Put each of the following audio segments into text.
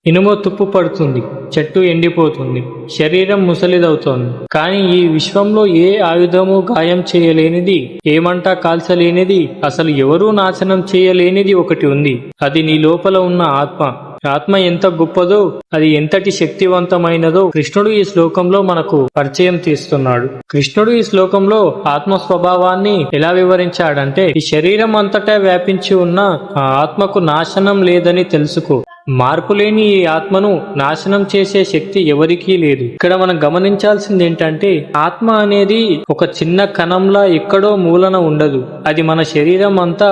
ఇనుము తుప్పు పడుతుంది, చెట్టు ఎండిపోతుంది, శరీరం ముసలిదవుతోంది. కానీ ఈ విశ్వంలో ఏ ఆయుధము గాయం చేయలేనిది, ఏమంటా కాల్చలేనిది, అసలు ఎవరూ నాశనం చేయలేనిది ఒకటి ఉంది. అది నీ లోపల ఉన్న ఆత్మ. ఆత్మ ఎంత గొప్పదో, అది ఎంతటి శక్తివంతమైనదో కృష్ణుడు ఈ శ్లోకంలో మనకు పరిచయం తీస్తున్నాడు. కృష్ణుడు ఈ శ్లోకంలో ఆత్మ స్వభావాన్ని ఎలా వివరించాడంటే, ఈ శరీరం అంతటా వ్యాపించి ఉన్న ఆ ఆత్మకు నాశనం లేదని తెలుసుకో. మార్పులేని ఈ ఆత్మను నాశనం చేసే శక్తి ఎవరికీ లేదు. ఇక్కడ మనం గమనించాల్సింది ఏంటంటే, ఆత్మ అనేది ఒక చిన్న కణంలా ఎక్కడో మూలన ఉండదు. అది మన శరీరం అంతా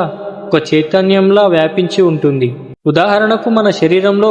ఒక చైతన్యంలా వ్యాపించి ఉంటుంది. ఉదాహరణకు మన శరీరంలో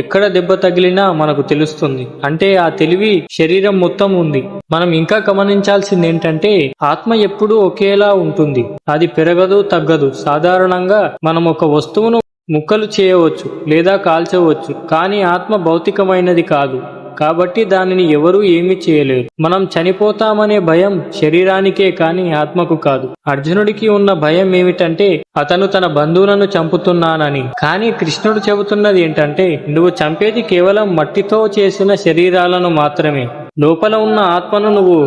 ఎక్కడ దెబ్బ తగిలినా మనకు తెలుస్తుంది. అంటే ఆ తెలివి శరీరం మొత్తం ఉంది. మనం ఇంకా గమనించాల్సింది ఏంటంటే, ఆత్మ ఎప్పుడూ ఒకేలా ఉంటుంది. అది పెరగదు, తగ్గదు. సాధారణంగా మనం ఒక వస్తువును ముక్కలు చేయవచ్చు లేదా కాల్చవచ్చు, కానీ ఆత్మ భౌతికమైనది కాదు. కాబట్టి దానిని ఎవరూ ఏమీ చేయలేరు. మనం చనిపోతామనే భయం శరీరానికే కాని ఆత్మకు కాదు. అర్జునుడికి ఉన్న భయం ఏమిటంటే, అతను తన బంధువులను చంపుతున్నానని. కానీ కృష్ణుడు చెబుతున్నది ఏంటంటే, నువ్వు చంపేది కేవలం మట్టితో చేసిన శరీరాలను మాత్రమే. లోపల ఉన్న ఆత్మను నువ్వు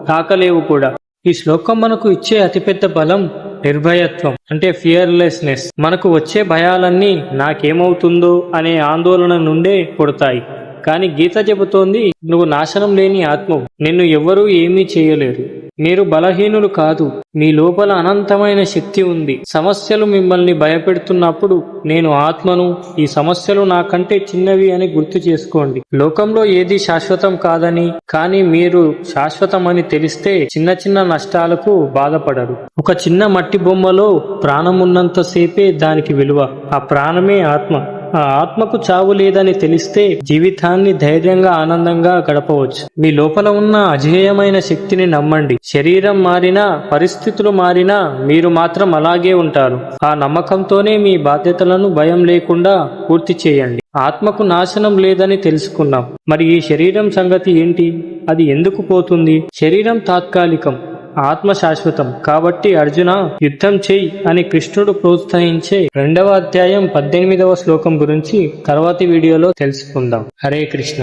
తాకలేవు కూడా. ఈ శ్లోకం మనకు ఇచ్చే అతిపెద్ద బలం నిర్భయత్వం, అంటే ఫియర్లెస్నెస్. మనకు వచ్చే భయాలన్నీ నాకేమవుతుందో అనే ఆందోళన నుండే పుడతాయి. కానీ గీత చెబుతోంది, నువ్వు నాశనం లేని ఆత్మవు. నిన్ను ఎవ్వరూ ఏమీ చేయలేరు. మీరు బలహీనులు కాదు. మీ లోపల అనంతమైన శక్తి ఉంది. సమస్యలు మిమ్మల్ని భయపెడుతున్నప్పుడు నేను ఆత్మను, ఈ సమస్యలు నాకంటే చిన్నవి అని గుర్తు చేసుకోండి. లోకంలో ఏది శాశ్వతం కాదని, కానీ మీరు శాశ్వతమని తెలిస్తే చిన్న చిన్న నష్టాలకు బాధపడరు. ఒక చిన్న మట్టి బొమ్మలో ప్రాణమున్నంతసేపే దానికి విలువ. ఆ ప్రాణమే ఆత్మ. ఆ ఆత్మకు చావు లేదని తెలిస్తే జీవితాన్ని ధైర్యంగా ఆనందంగా గడపవచ్చు. మీ లోపల ఉన్న అజేయమైన శక్తిని నమ్మండి. శరీరం మారినా, పరిస్థితులు మారినా మీరు మాత్రం అలాగే ఉంటారు. ఆ నమ్మకంతోనే మీ బాధ్యతలను భయం లేకుండా పూర్తి చేయండి. ఆత్మకు నాశనం లేదని తెలుసుకున్నాం. మరి ఈ శరీరం సంగతి ఏంటి? అది ఎందుకు పోతుంది? శరీరం తాత్కాలికం, ఆత్మ శాశ్వతం. కాబట్టి అర్జున, యుద్ధం చెయ్యి అని కృష్ణుడు ప్రోత్సహించే 2వ అధ్యాయం 18వ శ్లోకం గురించి తర్వాతి వీడియోలో తెలుసుకుందాం. హరే కృష్ణ.